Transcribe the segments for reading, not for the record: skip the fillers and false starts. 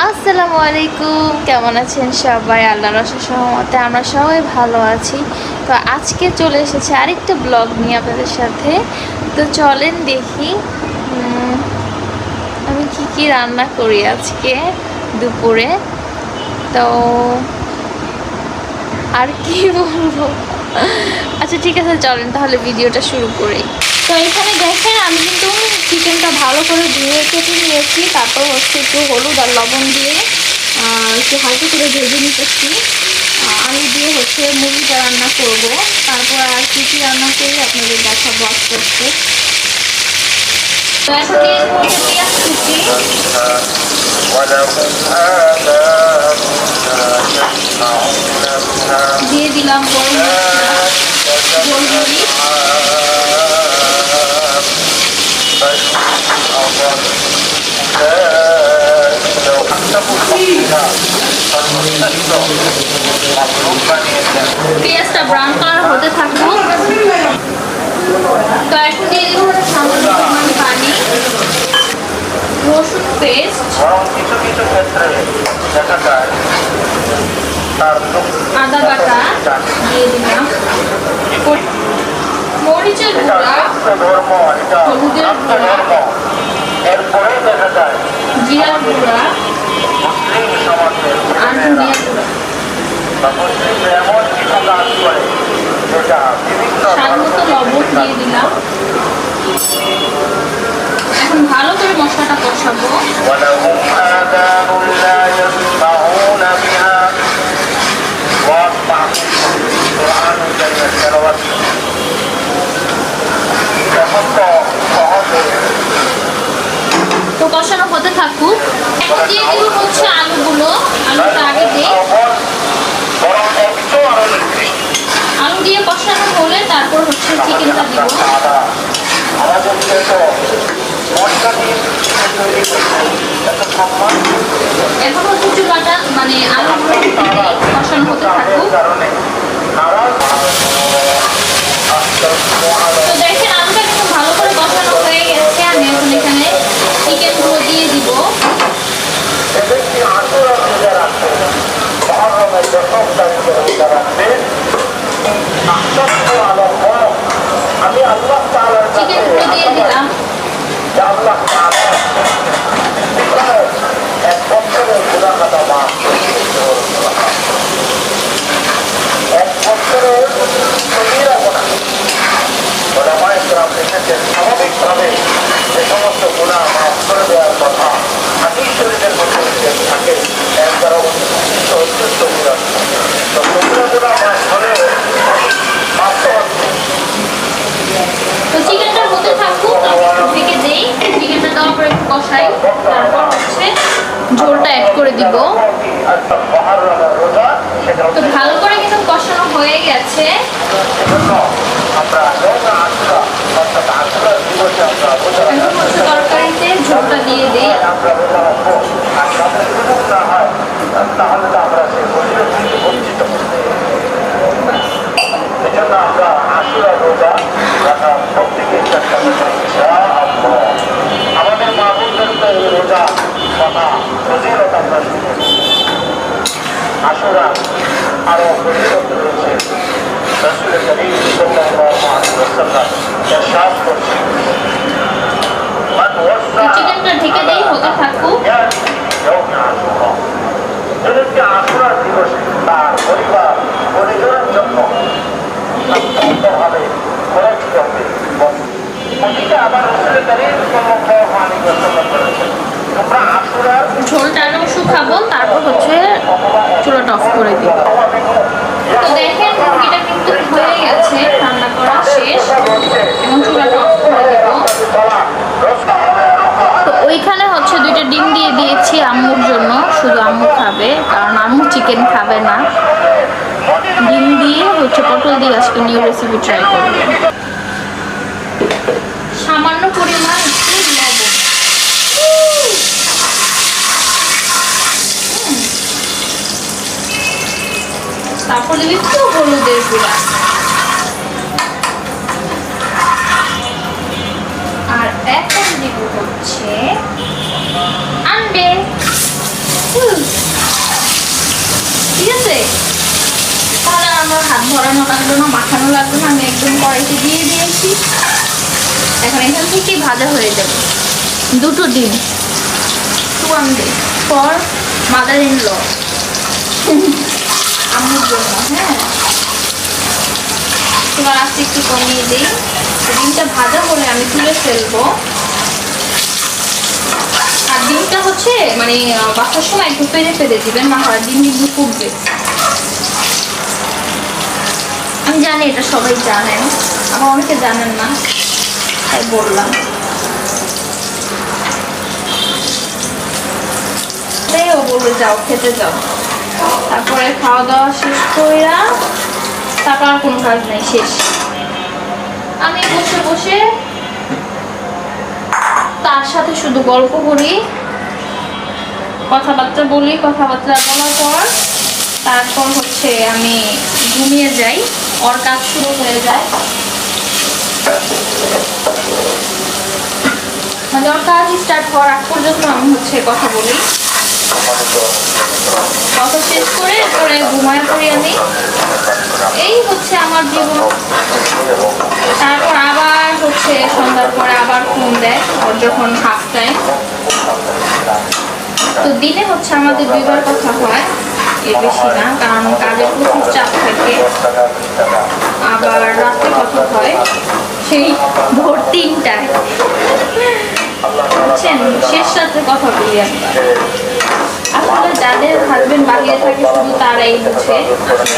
আসসালামু আলাইকুম, কেমন আছেন সবাই? আল্লাহর অশেষ রহমতে আমরা সবাই ভালো আছি। তো আজকে চলে এসেছে আরেকটা ব্লগ নিয়ে আপনাদের সাথে। তো চলেন দেখি আমি কি রান্না করি আজকে দুপুরে। তো আর কি বলবো, আচ্ছা ঠিক আছে, চলেন তাহলে ভিডিওটা শুরু করি। তো এখানে দেখেন আমি কিন্তু চিকেনটা ভালো করে ধুয়ে কেটে নিয়েছি, তারপর হচ্ছে একটু হলুদ আর লবণ দিয়ে একটু হালকা করে ভেজে নিতেছি। আলু দিয়ে হচ্ছে মুরগিটা রান্না করব, তারপর আর কি রান্না করি আপনাদের দেখাবো আস্তে আস্তে। তো এখন দিয়ে হচ্ছে পেঁয়াজ কুচি, দিয়ে দিলাম গরম মশলা, গোলমরিচ, পেঁয়াজটা ব্রাউন কালার হতে থাকবো। তো এখন দিয়ে দিব সামান্য পরিমাণ পানি, রসুন পেস্ট, আদা বাটা দিয়ে দিলাম, মরিচের গুঁড়া, হলুদের গুঁড়া, জিরার গুঁড়া আর ধনিয়া গুঁড়া, স্বাদ মতো লবণ দিয়ে দিলাম। এখন ভালো করে মশলাটা কষাবো। তো কষানো হতে থাকুক। এখন দিয়ে দিব হচ্ছে আলুগুলো, আলুটা আগে দিই। আলু দিয়ে কষানো হলে তারপর হচ্ছে চিকেনটা দিব। এখন হচ্ছে চুলাটা মানে আলুগুলো কষানো হতে থাকুক। তো দেখেন আলুটা কিন্তু ভালো করে কষানো হয়ে গেছে। আমি এখন এখানে চিকেনগুলো দিয়ে দিব। চিকেনগুলো দিয়ে দিলাম। স্বাভাবিকভাবে যে সমস্ত গুণা মাফ করে দেওয়ার কথা হাদিস শরীফের মধ্যে থাকে, এর দ্বারা অত্যন্ত গুণা। তো কবিরা গুণা মাফ হলেও মাফ তো হচ্ছে। তো চিকেনটা হতে থাকুক, ঢেকে দেই। চিকেনটা দেওয়ার পর একটু কষাই, তারপর হচ্ছে ঝোলটা অ্যাড করে দিব। তো ভালো করে কিন্তু কষানো হয়ে গেছে। এখন হচ্ছে তরকারিতে ঝোলটা দিয়ে দিই। আমাদের মা বোনদেরকে এই রোজা কথা ফজিলত আমরা শুনেছি। আশুরা আরো ফজিলত রয়েছে। রাসূল করিম সাল্লাল্লাহু আলাইহি ওয়াসাল্লাম ইরশাদ করেছেন, চিকেনটা ঢেকে দেই, হতে থাকুক। যেদিনকে আশুরা দিবসে তার পরিবার পরিজনের জন্য ভাবে খরচ করবে। আবার রাসূল করিম সাল্লাল্লাহু আলাইহি ওয়াসাল্লাম বলেছেন, তোমরা আশুরার ঝোলটা আরো শুকাবো, তারপর হচ্ছে চুলাটা অফ করে দিব। তো দেখেন মুরগিটা কিন্তু হয়ে গেছে, রান্না করা শেষ। এখন চুলাটা অফ করে দেব। তো ওইখানে হচ্ছে 2টা ডিম দিয়ে দিয়েছি আম্মুর জন্য, শুধু আম্মু খাবে, কারণ আম্মু চিকেন খাবে না। ডিম দিয়ে হচ্ছে পটল দিয়ে আজকে নিউ রেসিপি ট্রাই করব। সামান্য পরিমাণ একটু লবণ, তারপর দিবি একটু হলুদের গুঁড়া, আর এখন দিব হচ্ছে আন্ডে। কষানো লাগলো না, মাখানো লাগলো না, আমি একদম কড়াইতে দিয়ে দিয়েছি। এখন এখান থেকেই ভাজা হয়ে যাবে। দুটো ডিম, 1 day for mother in law, আম্মুর জন্য। হ্যাঁ, এবার আস্তে একটু কমিয়ে দিই। ডিমটা ভাজা হলে আমি তুলে ফেলবো। আর ডিমটা হচ্ছে মানে বাসার সময় একটু ফেলে ফেলে দিবেন, না হয় ডিম কিন্তু ফুটবে। আমি জানি এটা সবাই জানেন, আবার অনেকে জানেন না, তাই বললাম। ও বলবে যাও খেতে যাও, তারপরে খাওয়া দাওয়া শেষ কইরা তারপর আর কোনো কাজ নেই, শেষ। আমি বসে বসে তার সাথে শুধু গল্প করি, কথাবার্তা বলি। কথাবার্তা বলার পর তারপর হচ্ছে আমি ঘুমিয়ে যাই, ওর কাজ শুরু হয়ে যায়। মানে ওর কাজ স্টার্ট হওয়ার আগ পর্যন্ত আমি হচ্ছে কথা বলি, কথা শেষ করে পরে ঘুমায় পড়ি আমি। এই হচ্ছে আমার জীবন। তারপর আবার হচ্ছে সন্ধ্যার পরে আবার ফোন দেয় ওর যখন হাফ টাইম। তো দিনে হচ্ছে আমাদের 2বার কথা হয়, এর বেশি না, কারণ কাজের প্রচুর চাপ থাকে। আবার রাতে কথা হয় সেই ভোর 3টায়, বুঝছেন, শেষ রাত্রে কথা বলি একবার। আসলে যাদের হাজবেন্ড বাহিরে থাকে শুধু তারাই বুঝে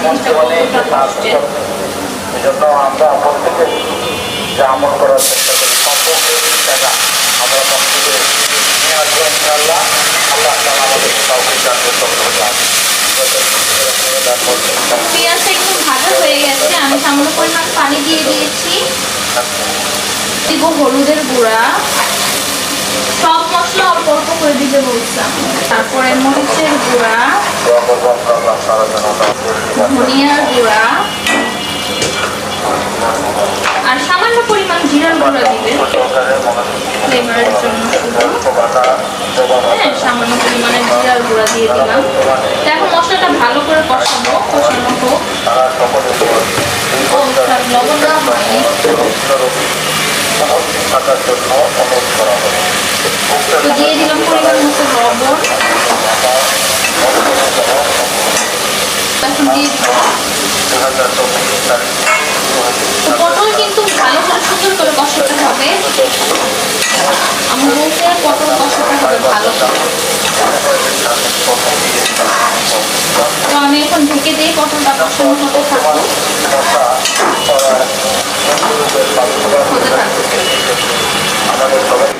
জিনিসটা কতটা কষ্টের। এজন্য আমরা প্রত্যেকে যে আমল করার চেষ্টা করি, সম্পর্কের টাকা আমরা প্রত্যেকে নিয়ে আসবো ইনশাআল্লাহ। আল্লাহ তাআলা আমাদের কাউকে জানতে পেঁয়াজটা একটু ভাজা হয়ে গেছে, আমি সামান্য পরিমাণ পানি দিয়ে দিয়েছি। দিব হলুদের গুঁড়া, সব মশলা অল্প অল্প করে দিতে বলছিলাম। তারপরে মরিচের গুঁড়া, ধনিয়ার গুঁড়া, আর সামান্য পরিমাণ জিরার গুঁড়া দিবেন ফ্লেভারের জন্য শুধু। হ্যাঁ, সামান্য পরিমাণে জিরার গুঁড়া দিয়ে দিলাম। তো এখন মশলাটা ভালো করে কষানো হোক। লবণ দেওয়া হয়নি। তো দিয়ে দিলাম পরিমাণ মতো লবণ। এখন দিয়ে দিব পটল, কিন্তু ভালো করে সুন্দর করে কষাতে হবে। আমি বলতে পটল কষাতে হবে ভালো করে। তো আমি এখন ঢেকে দিয়ে পটলটা কষানো হতে থাকবো।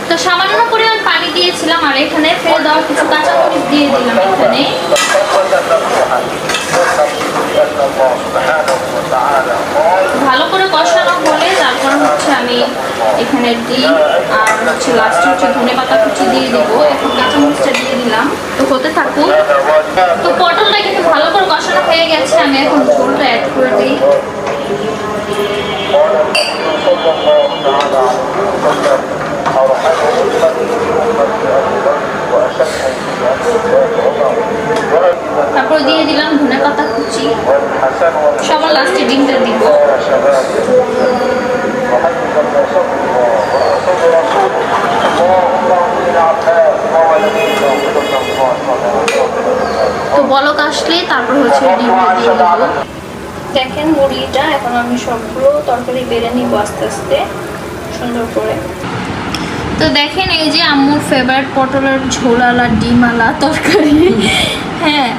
তো সামান্য পরিমাণ পানি দিয়েছিলাম, আর এখানে ফেলে দেওয়া কিছু কাঁচামরিচ দিয়ে দিলাম এখানে। ভালো করে কষানো হলে তারপর হচ্ছে আমি এখানে ডিম আর হচ্ছে লাস্টে হচ্ছে ধনেপাতা কুচি দিয়ে দিব। এখন কাঁচামরিচটা দিয়ে দিলাম। তো হতে থাকুক। তো পটলটা কিন্তু ভালো করে কষানো হয়ে গেছে, আমি এখন ঝোলটা অ্যাড করে দিই। তারপর দিয়ে দিলাম ধনেপাতা কুচি, সবার লাস্টে ডিমটা দিব। তো বলক আসলেই তারপর হচ্ছে ডিমটা দিয়ে দেবো। দেখেন মুড়িটা এখন আমি সবগুলো তরকারি বেড়ে নিব আস্তে আস্তে সুন্দর করে। তো দেখেন এই যে আম্মুর ফেভারিট পটলের ঝোলালা ডিমালা তরকারি। হ্যাঁ,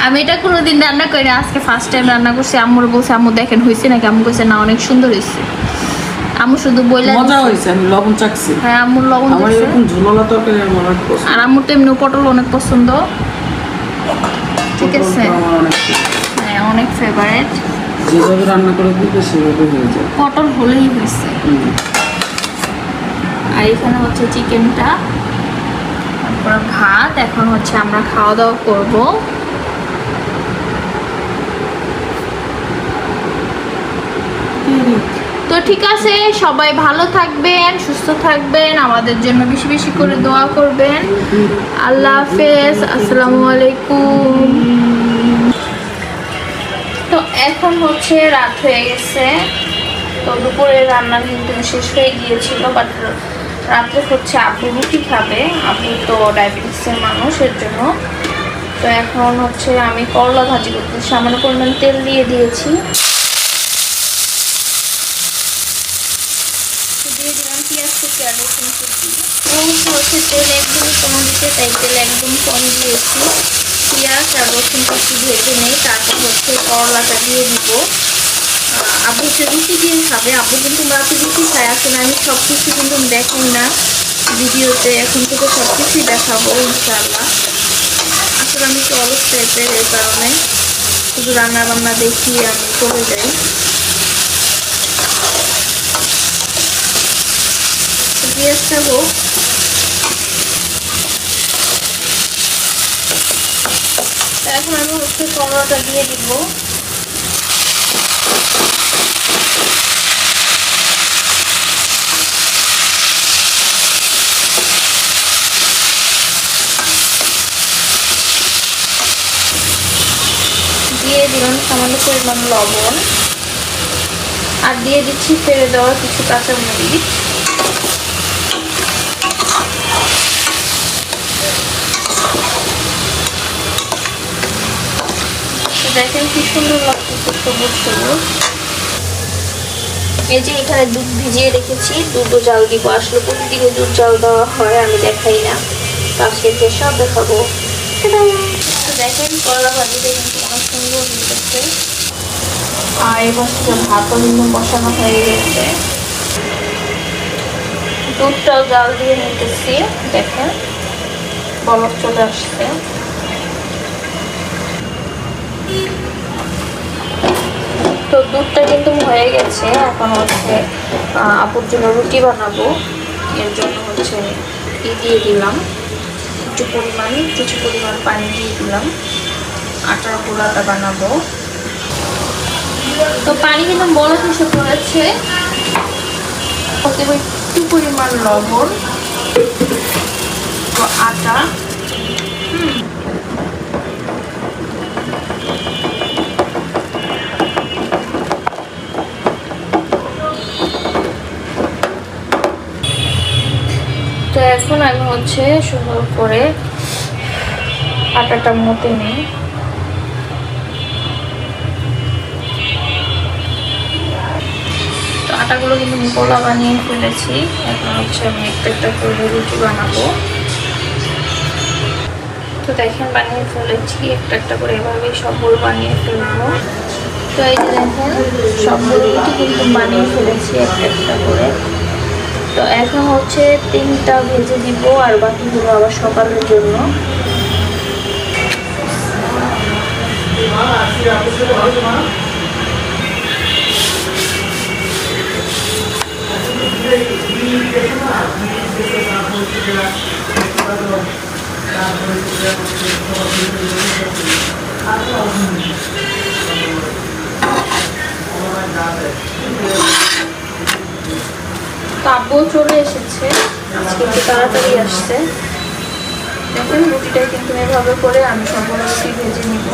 আমি এটা কোনোদিন রান্না করি, আজকে ফার্স্ট টাইম রান্না করছি। আম্মুর বলছে আম্মু দেখেন হয়েছে নাকি, আম্মু কইছে না অনেক সুন্দর হয়েছে। আম্মু শুধু বইলা মজা হয়েছে, আমি লবণ চাকছি। হ্যাঁ, আম্মুর লবণ আমার দিছে। এরকম ঝোলালা তরকারি আমার অনেক পছন্দ। আর আম্মুর তো এমনি পটল অনেক পছন্দ। ঠিক আছে, আমার অনেক হ্যাঁ অনেক ফেভারিট। যেভাবে রান্না করে দিবে সেভাবে হয়ে যায়, পটল হলেই হয়েছে। আর এখানে হচ্ছে চিকেনটা, তারপর ভাত। এখন হচ্ছে আমরা খাওয়া দাওয়া করব। তো ঠিক আছে, সবাই ভালো থাকবেন, সুস্থ থাকবেন, আমাদের জন্য বেশি বেশি করে দোয়া করবেন। আল্লাহ হাফেজ, আসসালামু আলাইকুম। তো এখন হচ্ছে রাত হয়ে গেছে, তো দুপুরের রান্না কিন্তু শেষ হয়ে গিয়েছিল, বাট রাত্রে হচ্ছে আব্বু রুটি খাবে। আব্বু তো ডায়াবেটিসের মানুষের জন্য। তো এখন হচ্ছে আমি করলা ভাজি করতে সামান্য পরিমাণ তেল দিয়ে দিয়েছি, দিয়ে দিলাম পেঁয়াজ কুচি আর রসুন কুচি। হচ্ছে তেল একদমই কম দিতে, তাই তেল একদম কম দিয়েছি। পেঁয়াজ আর রসুন কুচি ভেজে নেই, তারপর হচ্ছে করলাটা দিয়ে দিব। আব্বু হচ্ছে রুটি দিয়ে খাবে। আব্বু কিন্তু রাতে রুটি খায়। আসলে আমি সব কিছু কিন্তু দেখাই না ভিডিওতে, এখন থেকে সব কিছুই দেখাবো ইনশাআল্লাহ। আসলে আমি একটু অলস টাইপের, এই কারণে শুধু রান্না বান্না দেখিয়ে আমি চলে যাই। পেঁয়াজটা হোক, এখন আমি হচ্ছে করলাটা দিয়ে দিব। দিয়ে দিলাম সামান্য পরিমাণ লবণ, আর দিয়ে দিচ্ছি ফেলে দেওয়া কিছু কাঁচামরিচ। দেখেন কি সুন্দর লাগতেছে, সবুজ সবুজ। এই যে এখানে দুধ ভিজিয়ে রেখেছি, দুধও জাল দিব। আসলে প্রতিদিনই দুধ জাল দেওয়া হয়, আমি দেখাই না, আজকে সব দেখাবো। দেখেন করলা ভাজিটা কিন্তু অনেক সুন্দর হয়েছে, আর এবং ভাতও কিন্তু বসানো হয়ে গেছে। দুধটাও জাল দিয়ে নিতেছি, দেখেন বলক চলে আসছে। তো দুধটা কিন্তু হয়ে গেছে। এখন হচ্ছে আপুর জন্য রুটি বানাবো, এর জন্য হচ্ছে দিয়ে দিলাম কিছু পরিমাণ পানি দিয়ে দিলাম। আটার গুঁড়াটা বানাবো, তো পানি কিন্তু বলক এসে পড়েছে। একটু পরিমাণ লবণ, তো আটা, তো এখন আমি হচ্ছে সুন্দর করে আটাটা মতে নিই। তো আটাগুলো কিন্তু গোলা বানিয়ে ফেলেছি। এখন হচ্ছে আমি একটা করে রুটি বানাবো। তো দেখেন বানিয়ে ফেলেছি একটা করে, এভাবেই সবগুলো বানিয়ে ফেলবো। তো এই যে দেখেন সবগুলো রুটি কিন্তু বানিয়ে ফেলেছি একটা করে। তো এখন হচ্ছে 3টা ভেজে দিব, আর বাকিগুলো আবার সকালের জন্য। আব্বু চলে এসেছে, আজকে একটু তাড়াতাড়ি আসছে। দেখেন রুটিটা কিন্তু এভাবে করে আমি সবগুলো রুটি ভেজে নিব।